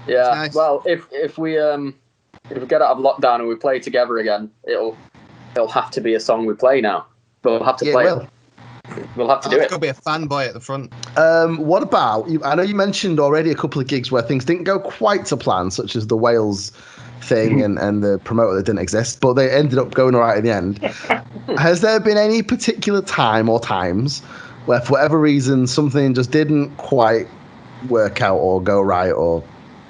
Yeah. Nice. Well, if we get out of lockdown and we play together again, it'll have to be a song we play now. We'll have to play it. We'll have to do it. Got to be a fanboy at the front. What about you? I know you mentioned already a couple of gigs where things didn't go quite to plan, such as the Wales thing and the promoter that didn't exist, but they ended up going all right in the end. Has there been any particular time or times where, for whatever reason, something just didn't quite work out or go right, or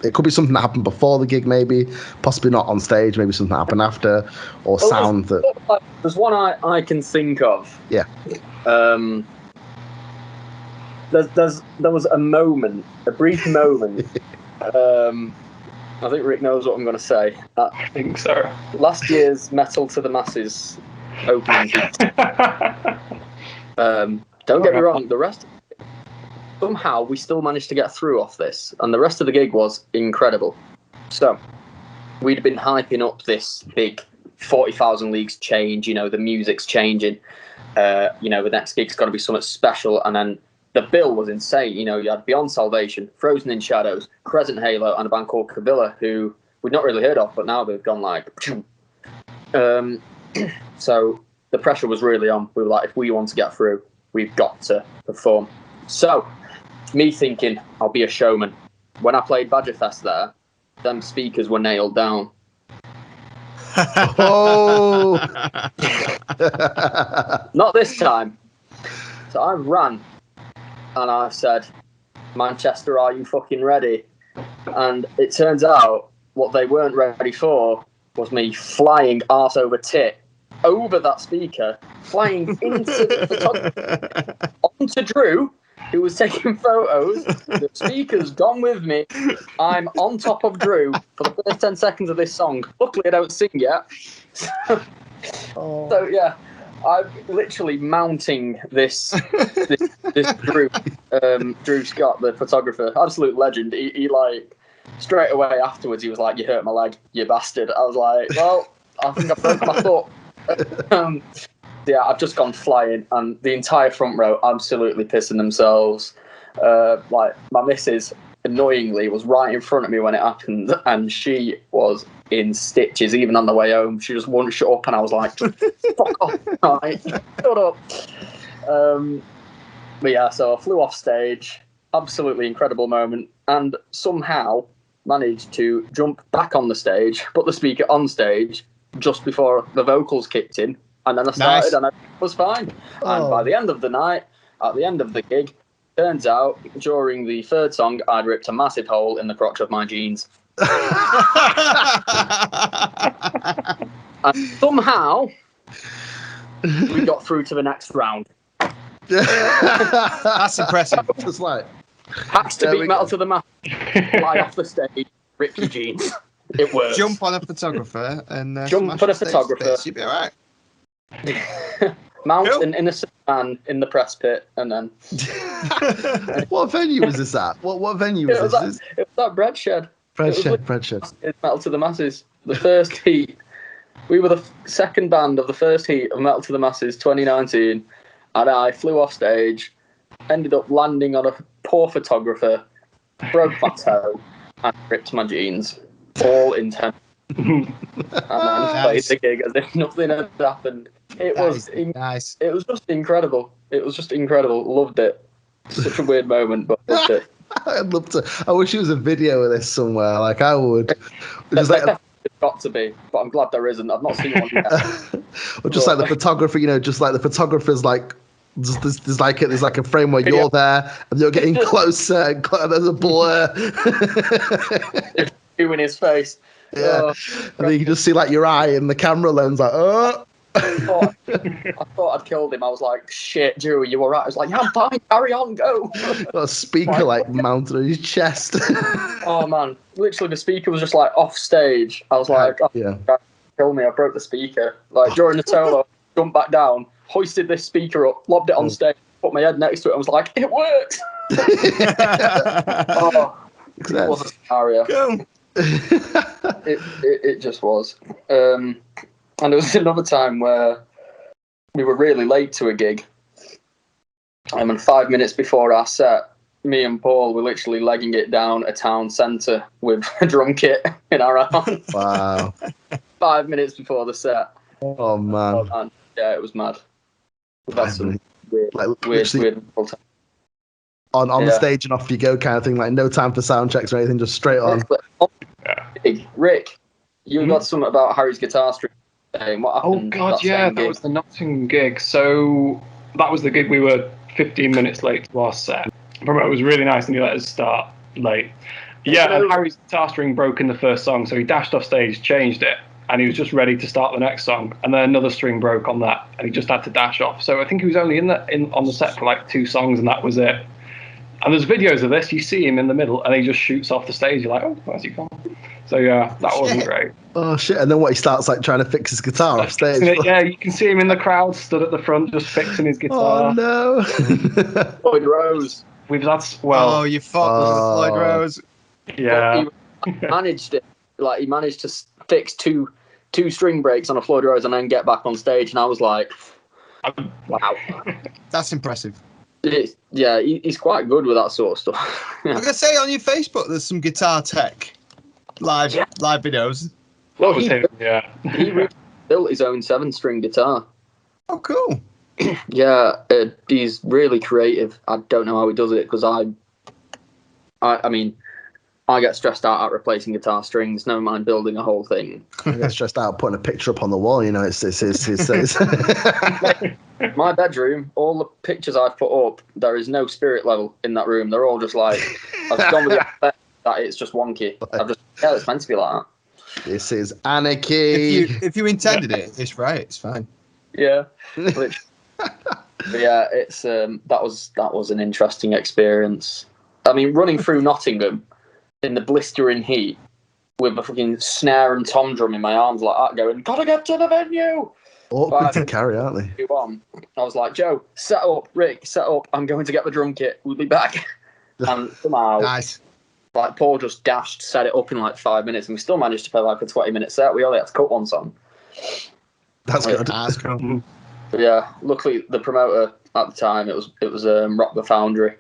it could be something that happened before the gig, maybe, possibly not on stage, maybe something happened after, or sound that... There's one I can think of. Yeah. There was a moment, a brief moment. I think Rick knows what I'm going to say. I think so. Last year's Metal to the Masses opening. Don't get me wrong, the rest... Somehow we still managed to get through off this, and the rest of the gig was incredible. So, we'd been hyping up this big 40,000 leagues change, the music's changing, the next gig's got to be something special, and then the bill was insane. You had Beyond Salvation, Frozen in Shadows, Crescent Halo, and a band called Kabila, who we'd not really heard of, but now they've gone like... So, the pressure was really on. We were like, if we want to get through, we've got to perform. So, me thinking, I'll be a showman. When I played Badgerfest there, them speakers were nailed down. Oh! Not this time. So I ran, and I said, Manchester, are you fucking ready? And it turns out, what they weren't ready for was me flying arse over tit over that speaker, flying into the photographer, onto Drew, who was taking photos. The speaker's gone with me. I'm on top of Drew for the first 10 seconds of this song. Luckily, I don't sing yet. So yeah, I'm literally mounting this Drew, Drew Scott, the photographer, absolute legend. He like straight away afterwards, he was like, "You hurt my leg, you bastard." I was like, "Well, I think I broke my foot." Yeah, I've just gone flying, and the entire front row absolutely pissing themselves. Like, my missus, annoyingly, was right in front of me when it happened, and she was in stitches, even on the way home. She just wouldn't shut up, and I was like, fuck off, right? Shut up. But yeah, so I flew off stage, absolutely incredible moment, and somehow managed to jump back on the stage, put the speaker on stage, just before the vocals kicked in. And then I started, and it was fine. And by the end of the night, at the end of the gig, turns out, during the third song, I'd ripped a massive hole in the crotch of my jeans. And And somehow we got through to the next round. That's impressive. Just like Has to beat Metal to the Mat. Fly off the stage, rip your jeans. It works. Jump on a photographer and jump on a photographer. You'll be all right. Mount an innocent man in the press pit, and then. What venue was this at? What venue was this? It was that bread shed. Bread shed. It's Metal to the Masses. The first heat. We were the second band of the first heat of Metal to the Masses 2019, and I flew off stage, ended up landing on a poor photographer, broke my toe, and ripped my jeans. All in 10. And then played the gig as if nothing had happened. It was nice. It was just incredible. Loved it. Such a weird moment, but loved it. I'd love to. I wish there was a video of this somewhere. Like I would. Just like it's got to be, but I'm glad there isn't. I've not seen one yet. Or just like the photographer, just like the photographer's like. There's like a frame where you're there and you're getting closer and there's a blur. You in his face. Yeah. And then you can just see like your eye in the camera lens, like, oh. I thought I'd killed him. I was like, shit, Drew, you all right? I was like, yeah, I'm fine, carry on, go. Got a speaker like mounted on his chest. Oh man, literally the speaker was just like off stage. I was like, kill me, I broke the speaker. Like during the solo, jumped back down, hoisted this speaker up, lobbed it on stage, put my head next to it, and was like, it worked. It was a scenario. It just was. And there was another time where we were really late to a gig. And 5 minutes before our set, me and Paul were literally legging it down a town centre with a drum kit in our hands. Wow. 5 minutes before the set. Oh, man. Yeah, it was mad. We've had some weird time. On the stage and off you go kind of thing, like no time for sound checks or anything, just straight on. Rick, you got something about Harry's guitar string. What happened? Oh god, that was the Nottingham gig. So that was the gig. We were 15 minutes late to our set. The promoter was really nice and he let us start late. Yeah, and Harry's guitar string broke in the first song, so he dashed off stage, changed it, and he was just ready to start the next song. And then another string broke on that, and he just had to dash off. So I think he was only on the set for like 2 songs, and that was it. And there's videos of this. You see him in the middle, and he just shoots off the stage. You're like, oh, where's he gone? So yeah, that wasn't great. Oh shit! And then what? He starts like trying to fix his guitar off stage. Yeah, you can see him in the crowd, stood at the front, just fixing his guitar. Oh no! Floyd Rose. You fucked Floyd Rose. Yeah. He managed it. Like he managed to fix two string breaks on a Floyd Rose and then get back on stage. And I was like, wow, that's impressive. He's quite good with that sort of stuff. I'm gonna say on your Facebook, there's some guitar tech live videos. Well, he built his own 7-string guitar. Oh, cool. Yeah, he's really creative. I don't know how he does it because I mean, I get stressed out at replacing guitar strings. Never mind building a whole thing. I get stressed out putting a picture up on the wall. It's my bedroom. All the pictures I've put up, there is no spirit level in that room. They're all just like I've gone with the effect that it's just wonky. It's meant to be like that. This is anarchy. If you intended it, it's right. It's fine. Yeah. But yeah, it's that was an interesting experience. I mean, running through Nottingham in the blistering heat with a fucking snare and tom drum in my arms like that, going, gotta get to the venue. Awkward to carry, aren't they? I was like, Joe, set up. Rick, set up. I'm going to get the drum kit. We'll be back. And somehow, nice. Like Paul just dashed, set it up in like 5 minutes, and we still managed to play like a 20-minute set. We only had to cut one song. That's good. That's cool. But yeah, luckily the promoter at the time, it was Rock the Foundry.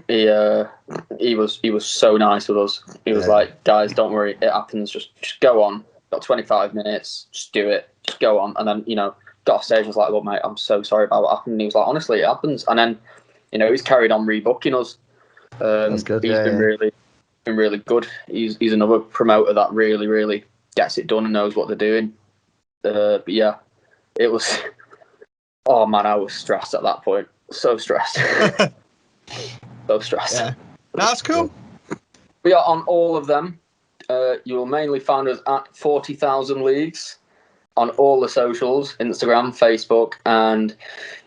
He was so nice with us. He was like, guys, don't worry, it happens. Just go on. Got 25 minutes. Just do it. Just go on. And then got off stage. And was like, look, mate, I'm so sorry about what happened. And he was like, honestly, it happens. And then he's carried on rebooking us. That's good. He's been really good. He's another promoter that really, really gets it done and knows what they're doing. But yeah, it was. Oh man, I was stressed at that point. So stressed. So stressed. Yeah. That's cool. We are on all of them. You will mainly find us at 40,000 Leagues. on all the socials, Instagram, Facebook, and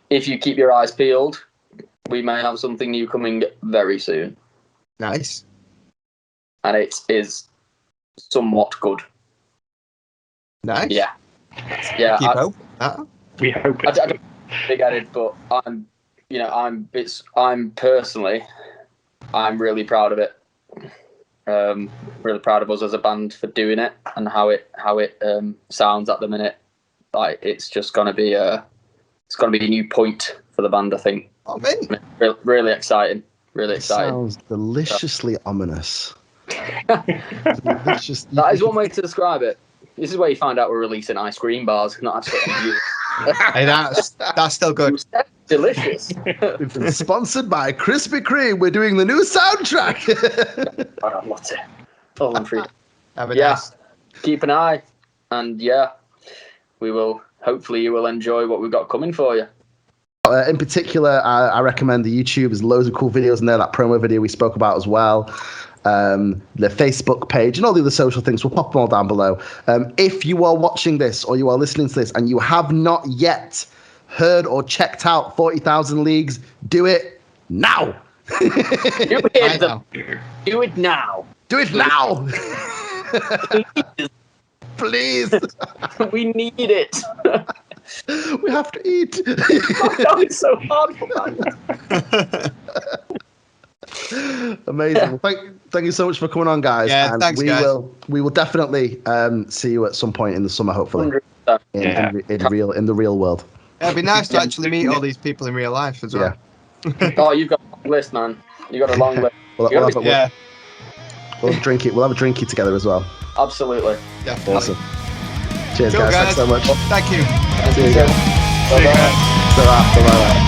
if you keep your eyes peeled, we may have something new coming very soon. Nice. And it is somewhat good. Nice. Yeah. Yeah. Keep hope. We hope I it's don't big-headed, but I'm personally, I'm really proud of it. Really proud of us as a band for doing it and how it sounds at the minute. Like it's just gonna be a new point for the band, I think. Oh, man. Really exciting. Really exciting. Sounds deliciously ominous. That is one way to describe it. This is where you find out we're releasing ice cream bars, not actually. Hey, that's still good. Delicious. We've been sponsored by Krispy Kreme. We're doing the new soundtrack. I love it. Oh, I'm free. Nice. Keep an eye, and we will. Hopefully, you will enjoy what we've got coming for you. In particular, I recommend the YouTube. There's loads of cool videos in there. That promo video we spoke about as well. The Facebook page and all the other social things. We'll pop them all down below. If you are watching this or you are listening to this and you have not yet heard or checked out 40,000 Leagues, do it now. Do it now. Do it now. Do it now. Please. We need it. We have to eat. That is so hard for that. Amazing. Well, thank you so much for coming on, guys. Yeah, and thanks, guys. We will definitely see you at some point in the summer, hopefully. In the real world. Yeah, it'd be nice to actually meet all these people in real life as well. Yeah. Oh, you've got a long list, man. You got a long list. We'll have a drinky. We'll have a drinky together as well. Absolutely. Definitely. Awesome. Cheers, Cool, guys. Thanks so much. Thank you. See you again. Bye-bye.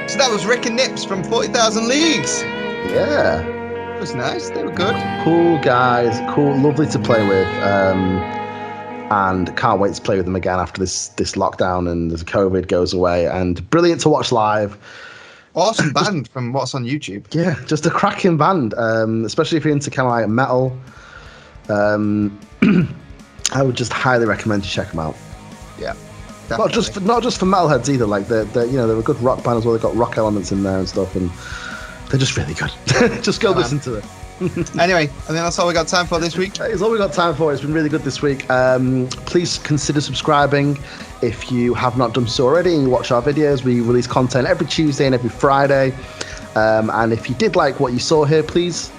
So that was Rick and Nips from 40,000 Leagues. Yeah. It was nice. They were good. Cool guys. Cool. Lovely to play with. And can't wait to play with them again after this lockdown and the COVID goes away. And brilliant to watch live. Awesome band from what's on YouTube. Yeah, just a cracking band, especially if you're into kind of like metal. I would just highly recommend you check them out. Yeah, definitely. Not just for metalheads either. Like they're a good rock band as well. They've got rock elements in there and stuff, and they're just really good. Just go listen to it. Anyway, I think that's all we got time for this week. It's all we got time for. It's been really good this week. Please consider subscribing if you have not done so already and you watch our videos. We release content every Tuesday and every Friday. And if you did like what you saw here, please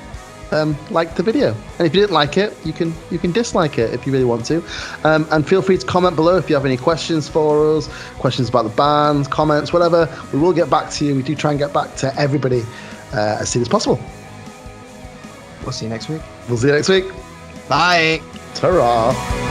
like the video. And if you didn't like it, you can dislike it if you really want to. And feel free to comment below if you have any questions for us, questions about the band, comments, whatever. We will get back to you. We do try and get back to everybody as soon as possible. We'll see you next week. We'll see you next week. Bye. Ta-ra.